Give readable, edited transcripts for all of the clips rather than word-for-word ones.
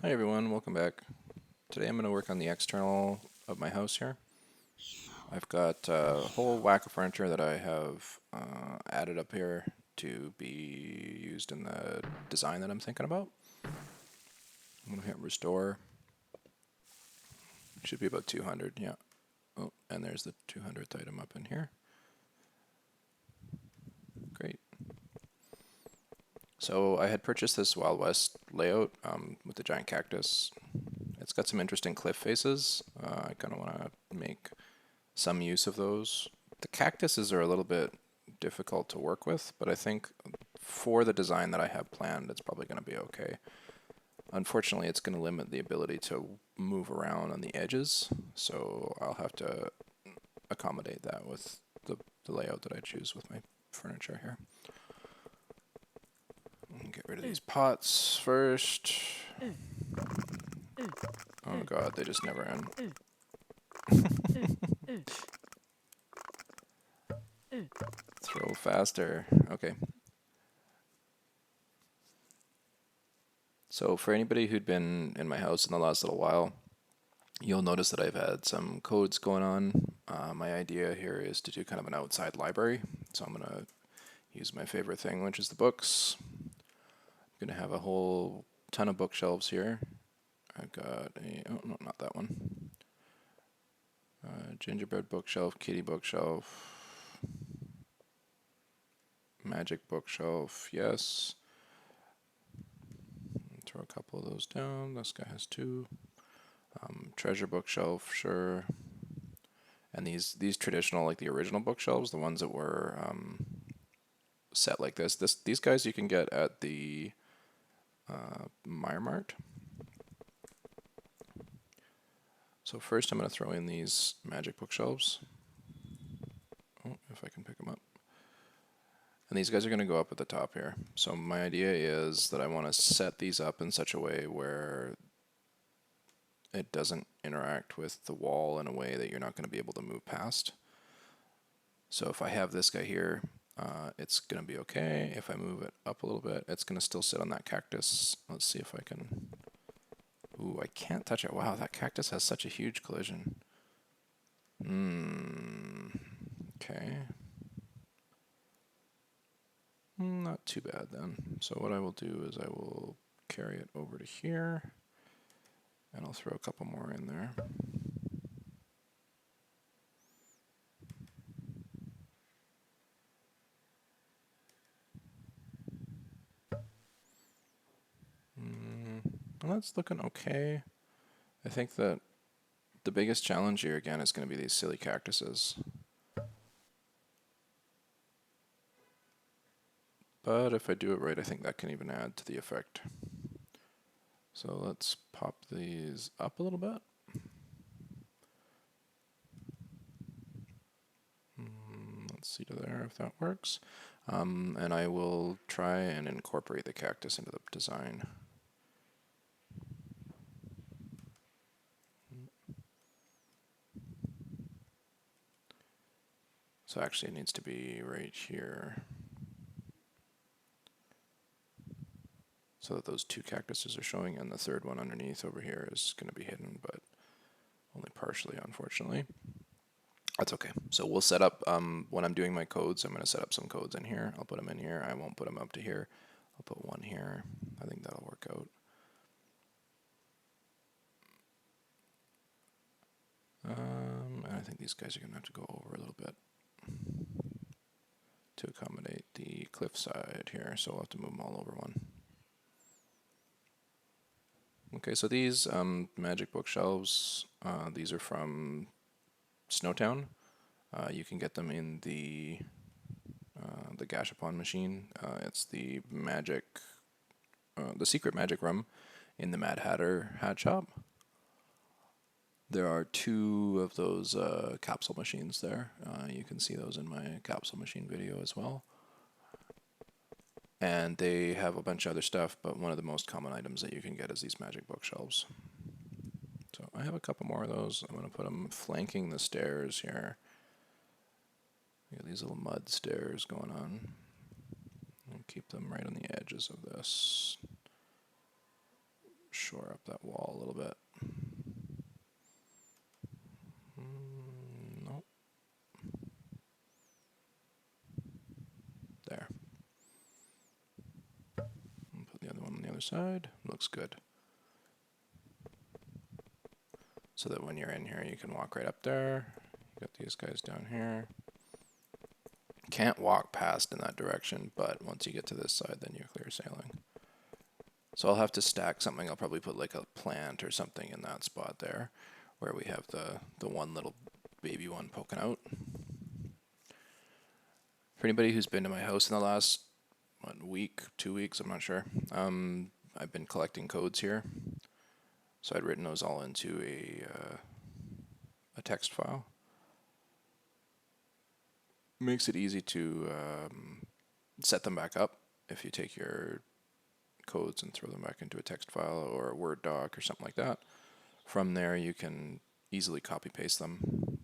Hi everyone, welcome back. Today I'm going to work on the external of my house here. I've got a whole whack of furniture that I have added up here to be used in the design that I'm thinking about. I'm going to hit restore. Should be about 200, yeah. Oh, and there's the 200th item up in here. Great. So I had purchased this Wild West layout with the giant cactus. It's got some interesting cliff faces. I kind of want to make some use of those. The cactuses are a little bit difficult to work with, but I think for the design that I have planned, it's probably going to be okay. Unfortunately, it's going to limit the ability to move around on the edges, so I'll have to accommodate that with the layout that I choose with my furniture here. Get rid of these pots first. Oh god, they just never end. Throw faster. Okay. So for anybody who'd been in my house in the last little while, you'll notice that I've had some codes going on. My idea here is to do kind of an outside library. So I'm going to use my favorite thing, which is the books. I'm going to have a whole ton of bookshelves here. I've got oh no, not that one. Gingerbread bookshelf, kitty bookshelf, magic bookshelf, yes. Throw a couple of those down. This guy has two. Treasure bookshelf, sure. And these traditional, like the original bookshelves, the ones that were set like these guys you can get at the Meyer Mart. So first I'm going to throw in these magic bookshelves. Oh, if I can pick them up. And these guys are going to go up at the top here. So my idea is that I want to set these up in such a way where it doesn't interact with the wall in a way that you're not going to be able to move past. So if I have this guy here, it's going to be okay. If I move it up a little bit, it's going to still sit on that cactus. Let's see if I can... Ooh, I can't touch it. Wow, that cactus has such a huge collision. Okay. Not too bad then. So what I will do is I will carry it over to here, and I'll throw a couple more in there. Well, that's looking okay. I think that the biggest challenge here again is going to be these silly cactuses. But if I do it right, I think that can even add to the effect. So let's pop these up a little bit. Let's see to there if that works. And I will try and incorporate the cactus into the design. So actually it needs to be right here. So that those two cactuses are showing, and the third one underneath over here is going to be hidden, but only partially, unfortunately. That's okay. So we'll set up, when I'm doing my codes, I'm going to set up some codes in here. I'll put them in here. I won't put them up to here. I'll put one here. I think that'll work out. And I think these guys are going to have to go over a little bit to accommodate the cliffside here, so we'll have to move them all over one. Okay, so these magic bookshelves, these are from Snowtown. You can get them in the Gashapon machine. It's the the secret magic room in the Mad Hatter hat shop. There are two of those capsule machines there. You can see those in my capsule machine video as well. And they have a bunch of other stuff, but one of the most common items that you can get is these magic bookshelves. So I have a couple more of those. I'm going to put them flanking the stairs here. We got these little mud stairs going on. I'll keep them right on the edges of this. shore up that wall a little bit. Nope. There. And put the other one on the other side. Looks good. So that when you're in here, you can walk right up there. You got these guys down here. Can't walk past in that direction, but once you get to this side, then you're clear sailing. So I'll have to stack something. I'll probably put like a plant or something in that spot there where we have the one little baby one poking out. For anybody who's been to my house in the last week, 2 weeks, I'm not sure, I've been collecting codes here. So I'd written those all into a text file. Makes it easy to set them back up if you take your codes and throw them back into a text file or a Word doc or something like that. From there, you can easily copy paste them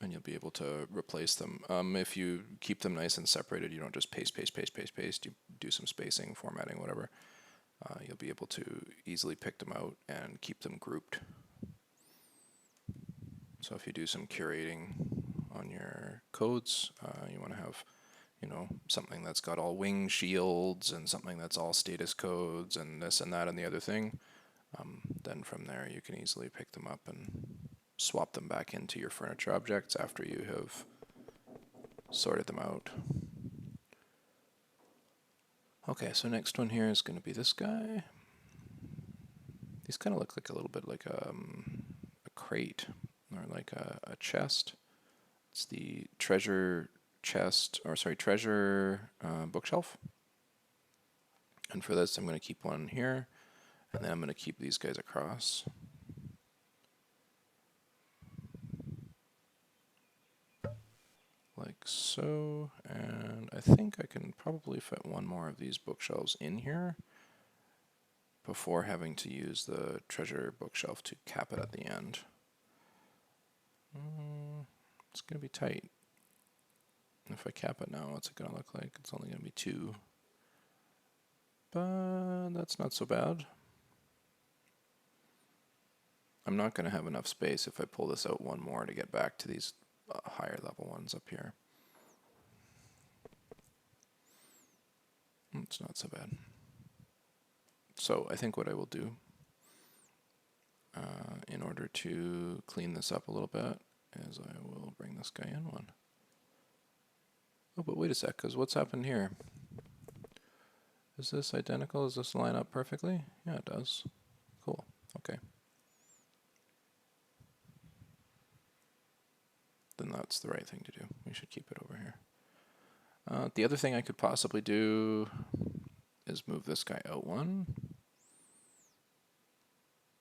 and you'll be able to replace them. If you keep them nice and separated, you don't just paste, you do some spacing, formatting, whatever. You'll be able to easily pick them out and keep them grouped. So if you do some curating on your codes, you want to have, something that's got all wing shields and something that's all status codes and this and that and the other thing, then from there you can easily pick them up and swap them back into your furniture objects after you have sorted them out. Okay, so next one here is going to be this guy. These kind of look like a little bit like a crate or like a chest. It's the treasure bookshelf. And for this, I'm going to keep one here, and then I'm going to keep these guys across. Like so, and I think I can probably fit one more of these bookshelves in here before having to use the treasure bookshelf to cap it at the end. It's going to be tight. If I cap it now, what's it going to look like? It's only going to be 2. But that's not so bad. I'm not going to have enough space if I pull this out one more to get back to these higher level ones up here. It's not so bad. So I think what I will do in order to clean this up a little bit is I will bring this guy in one. Oh, but wait a sec, because what's happened here? Is this identical? Does this line up perfectly? Yeah, it does. Cool. Okay. Then that's the right thing to do. We should keep it over here. The other thing I could possibly do is move this guy out one.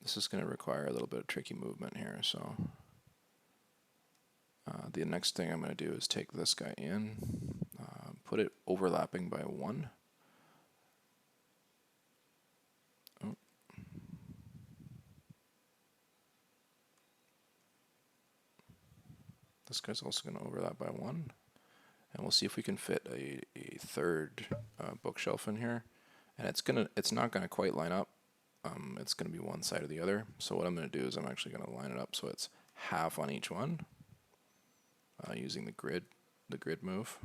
This is going to require a little bit of tricky movement here, so the next thing I'm going to do is take this guy in, put it overlapping by 1. Oh. This guy's also going to overlap by 1, and we'll see if we can fit a third bookshelf in here. And it's not gonna quite line up. It's gonna be one side or the other. So what I'm gonna do is I'm actually gonna line it up so it's half on each one, using the grid move.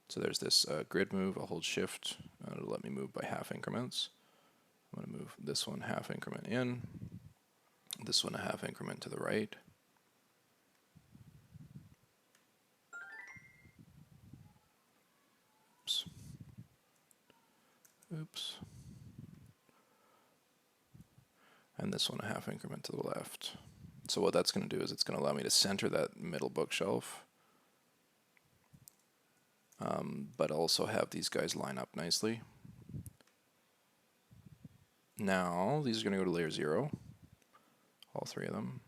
So there's this grid move. I'll hold shift to let me move by half increments. I'm gonna move this one half increment in, this one a half increment to the right. Oops. And this one a half increment to the left. So what that's going to do is it's going to allow me to center that middle bookshelf, but also have these guys line up nicely. Now these are going to go to layer 0, all 3 of them.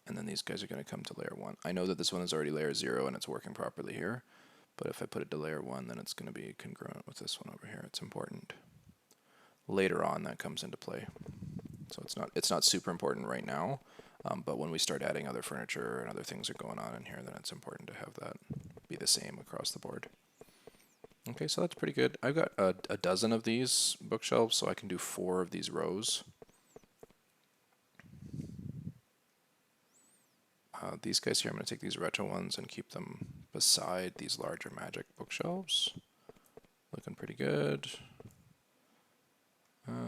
And then these guys are going to come to layer 1. I know that this one is already layer 0 and it's working properly here, but if I put it to layer 1, then it's going to be congruent with this one over here. It's important. Later on, that comes into play. So it's not super important right now. But when we start adding other furniture and other things are going on in here, then it's important to have that be the same across the board. Okay, so that's pretty good. I've got a dozen of these bookshelves, so I can do 4 of these rows. These guys here, I'm going to take these retro ones and keep them beside these larger magic bookshelves. Looking pretty good.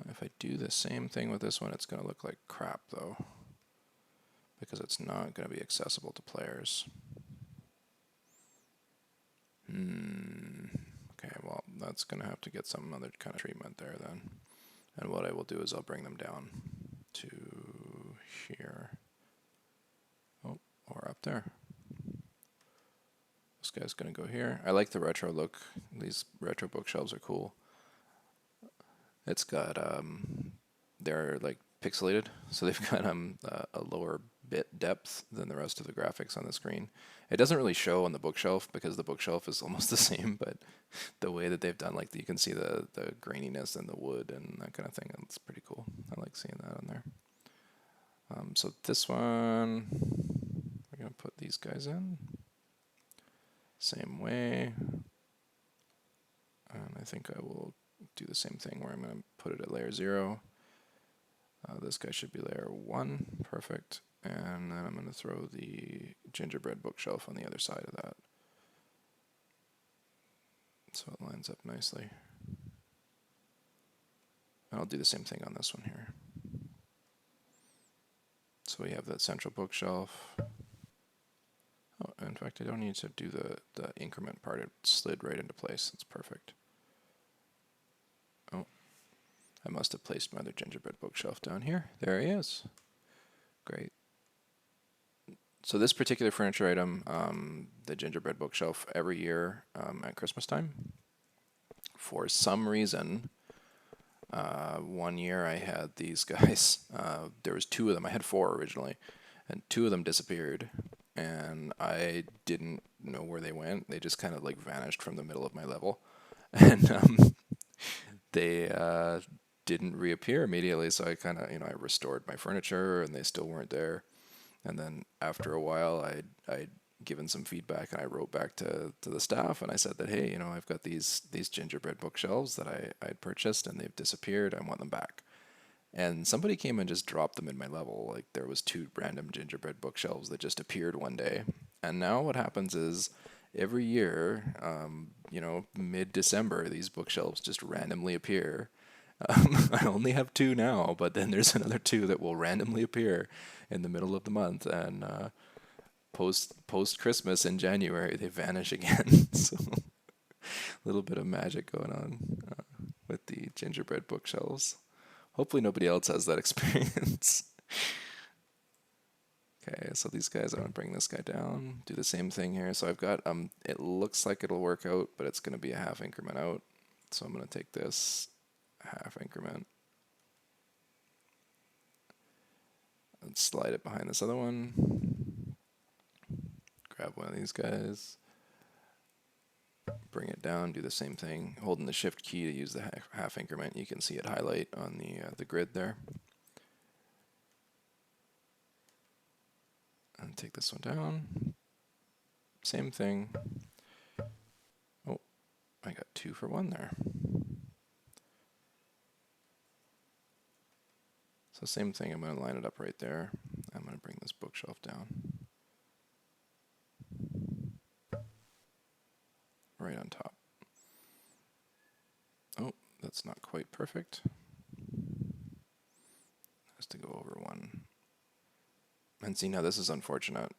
If I do the same thing with this one, it's going to look like crap though, because it's not going to be accessible to players. Okay, well, that's going to have to get some other kind of treatment there then. And what I will do is I'll bring them down to here. Oh, or up there. This guy's going to go here. I like the retro look. These retro bookshelves are cool. It's got, they're like pixelated, so they've got a lower bit depth than the rest of the graphics on the screen. It doesn't really show on the bookshelf because the bookshelf is almost the same, but the way that they've done, like you can see the graininess in the wood and that kind of thing. It's pretty cool. I like seeing that on there. So this one, we're going to put these guys in. Same way. And I think I will do the same thing where I'm going to put it at layer 0. This guy should be layer 1. Perfect. And then I'm going to throw the gingerbread bookshelf on the other side of that. So it lines up nicely. And I'll do the same thing on this one here. So we have that central bookshelf. Oh, in fact, I don't need to do the increment part. It slid right into place. It's perfect. Oh, I must have placed my other gingerbread bookshelf down here. There he is. Great. So this particular furniture item, the gingerbread bookshelf, every year at Christmas time, for some reason, one year I had these guys, there was 2 of them. I had 4 originally, and 2 of them disappeared, and I didn't know where they went. They just kind of like vanished from the middle of my level, and they didn't reappear immediately. So I kind of, I restored my furniture, and they still weren't there. And then after a while, I'd given some feedback, and I wrote back to the staff, and I said that, hey, I've got these gingerbread bookshelves that I'd purchased, and they've disappeared. I want them back. And somebody came and just dropped them in my level. Like there was 2 random gingerbread bookshelves that just appeared one day. And now what happens is every year, mid-December, these bookshelves just randomly appear. I only have 2 now, but then there's another 2 that will randomly appear in the middle of the month, and post Christmas in January they vanish again. So a little bit of magic going on with the gingerbread bookshelves. Hopefully nobody else has that experience. Okay, so these guys, I'm gonna bring this guy down, do the same thing here. So I've got, it looks like it'll work out, but it's gonna be a half increment out. So I'm gonna take this half increment and slide it behind this other one. Grab one of these guys, bring it down, do the same thing, holding the shift key to use the half increment. You can see it highlight on the grid there. And take this one down. Same thing. Oh, I got 2 for 1 there. So same thing, I'm going to line it up right there. I'm going to bring this bookshelf down. Right on top. Oh, that's not quite perfect. Has to go over 1. And see, now this is unfortunate.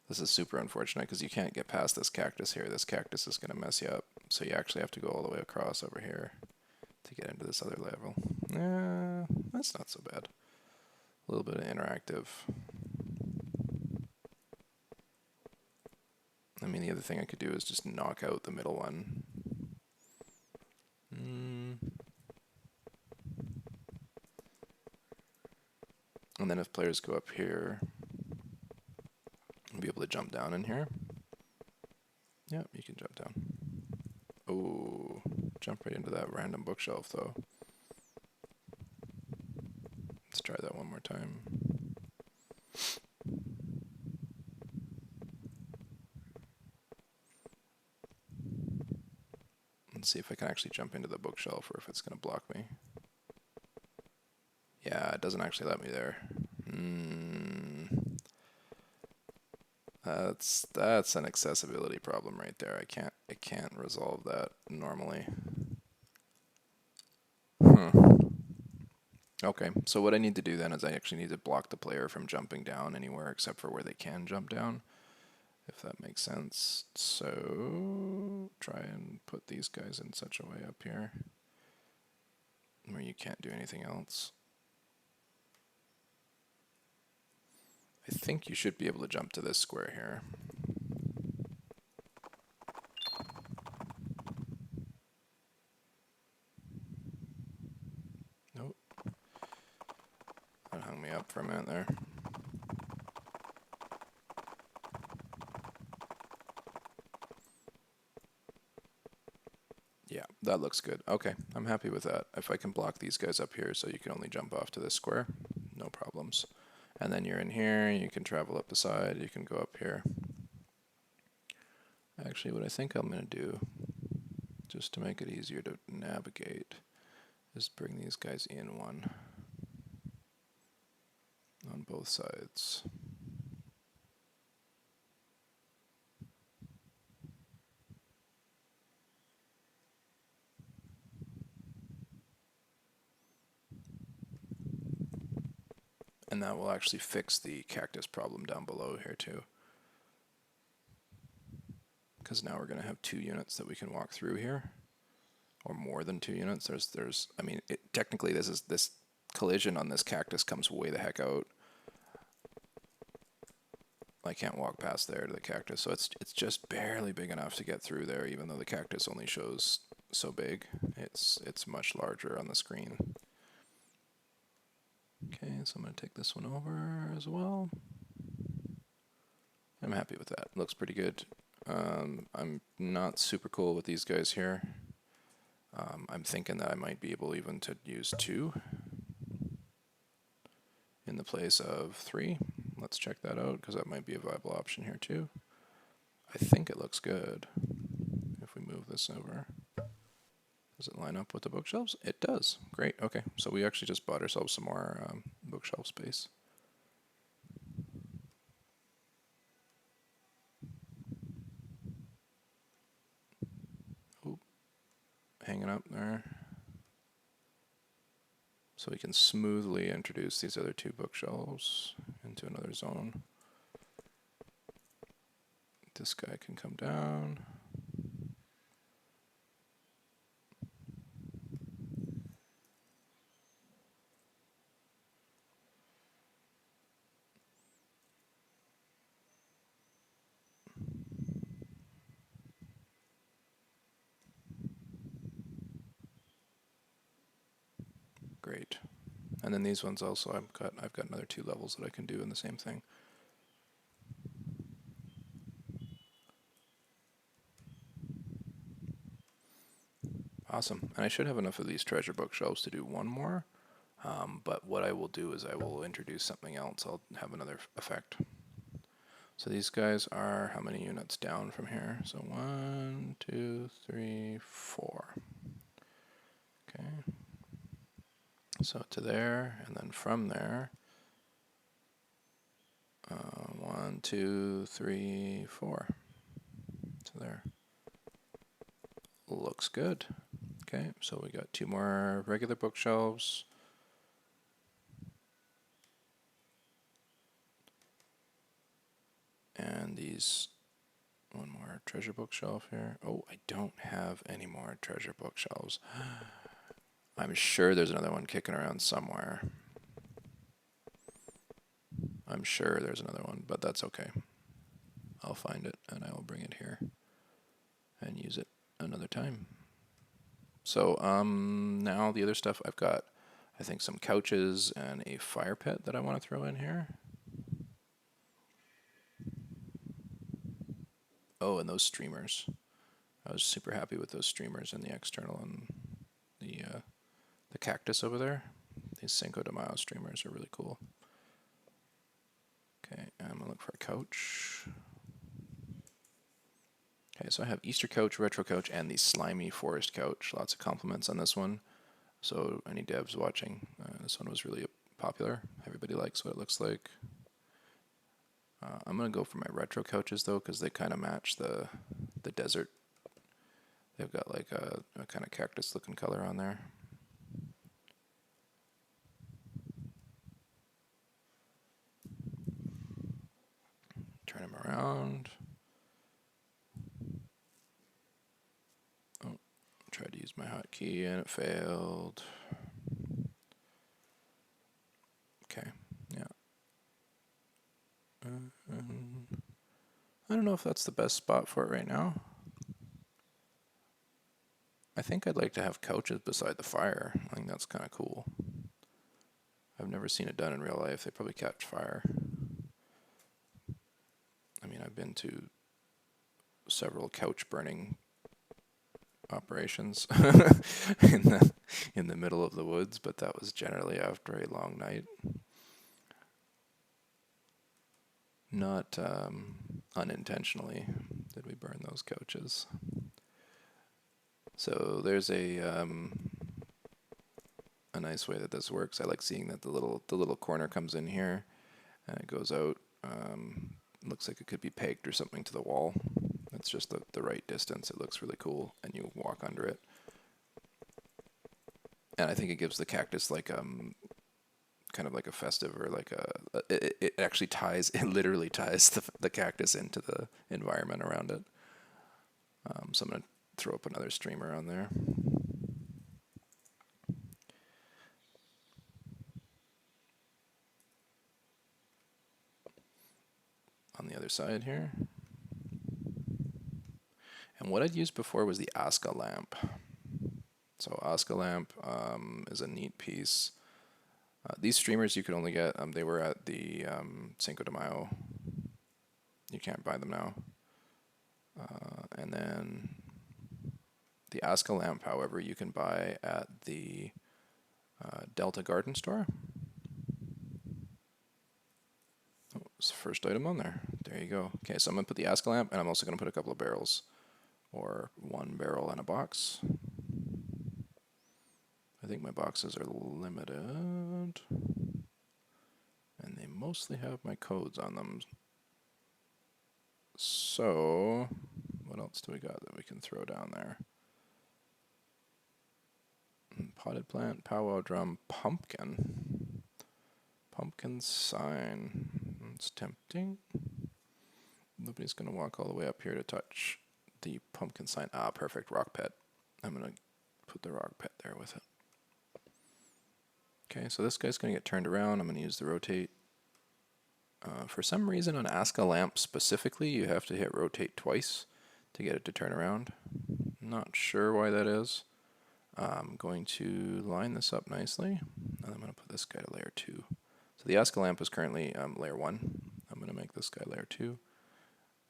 This is super unfortunate because you can't get past this cactus here. This cactus is going to mess you up. So you actually have to go all the way across over here to get into this other level. That's not so bad. A little bit of interactive. I mean, the other thing I could do is just knock out the middle one. And then if players go up here, I'll be able to jump down in here. Yeah, you can jump down. Oh, jump right into that random bookshelf though. Let's try that one more time. Let's see if I can actually jump into the bookshelf or if it's going to block me. Yeah, it doesn't actually let me there. That's an accessibility problem right there. I can't resolve that normally. Okay, so what I need to do then is I actually need to block the player from jumping down anywhere except for where they can jump down, if that makes sense. So try and put these guys in such a way up here where you can't do anything else. I think you should be able to jump to this square here. Nope. That hung me up for a minute there. Yeah, that looks good. Okay, I'm happy with that. If I can block these guys up here so you can only jump off to this square, no problems. And then you're in here, you can travel up the side, you can go up here. Actually, what I think I'm going to do, just to make it easier to navigate, is bring these guys in one on both sides. And that will actually fix the cactus problem down below here too. Because now we're going to have 2 units that we can walk through here, or more than 2 units. I mean, technically this collision on this cactus comes way the heck out. I can't walk past there to the cactus, so it's just barely big enough to get through there, even though the cactus only shows so big. It's much larger on the screen. Okay, so I'm going to take this one over as well. I'm happy with that. Looks pretty good. I'm not super cool with these guys here. I'm thinking that I might be able even to use 2 in the place of 3. Let's check that out, because that might be a viable option here too. I think it looks good. If we move this over, does it line up with the bookshelves? It does. Great. Okay, so we actually just bought ourselves some more bookshelf space. Oop. Hanging up there. So we can smoothly introduce these other 2 bookshelves into another zone. This guy can come down. Great. And then these ones also, I've got another 2 levels that I can do in the same thing. Awesome. And I should have enough of these treasure bookshelves to do one more. But what I will do is I will introduce something else. I'll have another effect. So these guys are how many units down from here? So 1, 2, 3, 4. Okay. So to there, and then from there, 1, 2, 3, 4. To there. Looks good. Okay, so we got 2 more regular bookshelves. And these, 1 more treasure bookshelf here. Oh, I don't have any more treasure bookshelves. I'm sure there's another one kicking around somewhere. I'm sure there's another one, but that's okay. I'll find it and I will bring it here and use it another time. So now the other stuff I've got, I think some couches and a fire pit that I want to throw in here. Oh, and those streamers. I was super happy with those streamers in the external and the cactus over there. These Cinco de Mayo streamers are really cool. Okay, I'm gonna look for a couch. Okay, so I have Easter couch, retro couch, and the slimy forest couch. Lots of compliments on this one. So any devs watching, this one was really popular. Everybody likes what it looks like. I'm gonna go for my retro couches though, because they kind of match the desert. They've got like a kind of cactus looking color on there. Turn them around. Oh, tried to use my hotkey and it failed. Okay, yeah. I don't know if that's the best spot for it right now. I think I'd like to have couches beside the fire. I think that's kind of cool. I've never seen it done in real life. They probably catch fire. I mean, I've been to several couch burning operations in the middle of the woods, but that was generally after a long night. Not unintentionally did we burn those couches. So there's a nice way that this works. I like seeing that the little corner comes in here and it goes out. Looks like it could be pegged or something to the wall. It's just the right distance. It looks really cool, and you walk under it. And I think it gives the cactus like kind of like a festive or like it actually ties, it literally ties the cactus into the environment around it. So I'm gonna throw up another streamer on there. On the other side here. And what I'd used before was the Aska lamp. So Aska lamp is a neat piece. These streamers you could only get, they were at the Cinco de Mayo. You can't buy them now. And then the Aska lamp, however, you can buy at the Delta Garden Store. Oh, it's the first item on there. There you go. Okay, so I'm going to put the Aska lamp, and I'm also going to put a couple of barrels, or one barrel and a box. I think my boxes are limited, and they mostly have my codes on them. So, what else do we got that we can throw down there? Potted plant, powwow drum, pumpkin. Pumpkin sign. It's tempting. Nobody's going to walk all the way up here to touch the pumpkin sign. Ah, perfect. Rock pet. I'm going to put the rock pet there with it. Okay, so this guy's going to get turned around. I'm going to use the rotate. For some reason on Aska lamp specifically, you have to hit rotate twice to get it to turn around. Not sure why that is. I'm going to line this up nicely, and I'm going to put this guy to layer 2. So the Aska lamp is currently layer 1. I'm going to make this guy layer 2.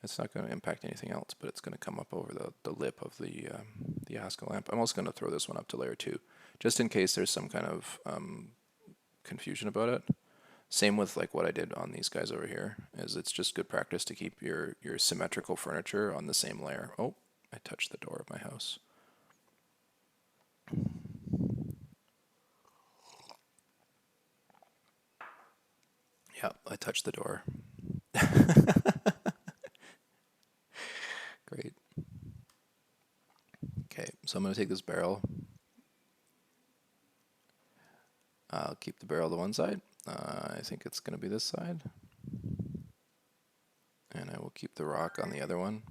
It's not going to impact anything else, but it's going to come up over the lip of the Aska lamp. I'm also going to throw this one up to layer 2, just in case there's some kind of confusion about it. Same with like what I did on these guys over here, is it's just good practice to keep your symmetrical furniture on the same layer. Oh, I touched the door of my house. Yeah, I touched the door. Great. Okay, so I'm going to take this barrel. I'll keep the barrel to one side. I think it's going to be this side. And I will keep the rock on the other one.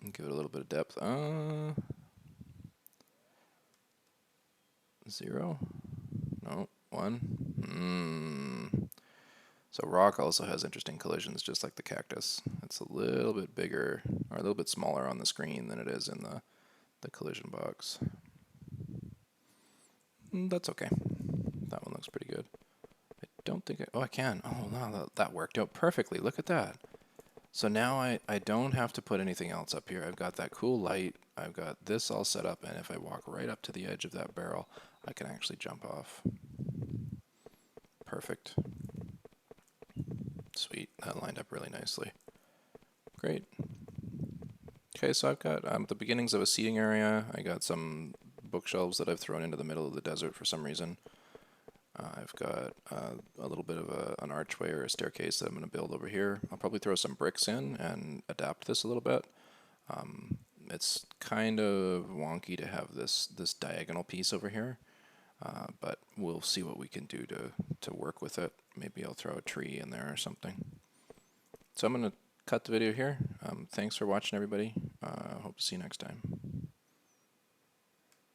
And give it a little bit of depth. 0? No, 1. So rock also has interesting collisions, just like the cactus. It's a little bit bigger, or a little bit smaller on the screen than it is in the collision box. That's okay. That one looks pretty good. I don't think I can. Oh, no, that worked out perfectly. Look at that. So now I don't have to put anything else up here. I've got that cool light. I've got this all set up, and if I walk right up to the edge of that barrel, I can actually jump off. Perfect. Sweet. That lined up really nicely. Great. Okay, so I've got the beginnings of a seating area. I got some bookshelves that I've thrown into the middle of the desert for some reason. I've got a little bit of an archway or a staircase that I'm going to build over here. I'll probably throw some bricks in and adapt this a little bit. It's kind of wonky to have this diagonal piece over here, but we'll see what we can do to work with it. Maybe I'll throw a tree in there or something. So I'm going to cut the video here. Thanks for watching, everybody. Hope to see you next time.